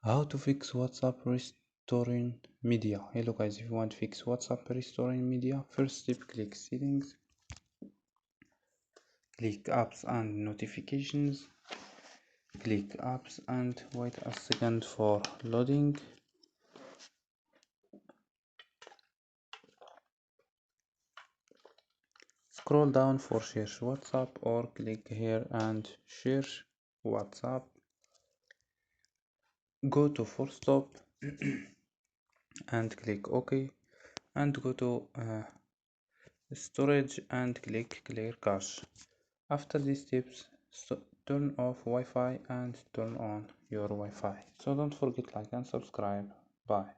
How to fix WhatsApp restoring media. Hello guys, if you want to fix WhatsApp restoring media, first step, click settings, click apps and notifications, click apps and wait a second for loading. Scroll down for search WhatsApp or click here and search WhatsApp. Go to full stop and click OK, and go to storage and click clear cache. After these steps, turn off Wi-Fi and turn on your Wi-Fi. So don't forget, like and subscribe. Bye.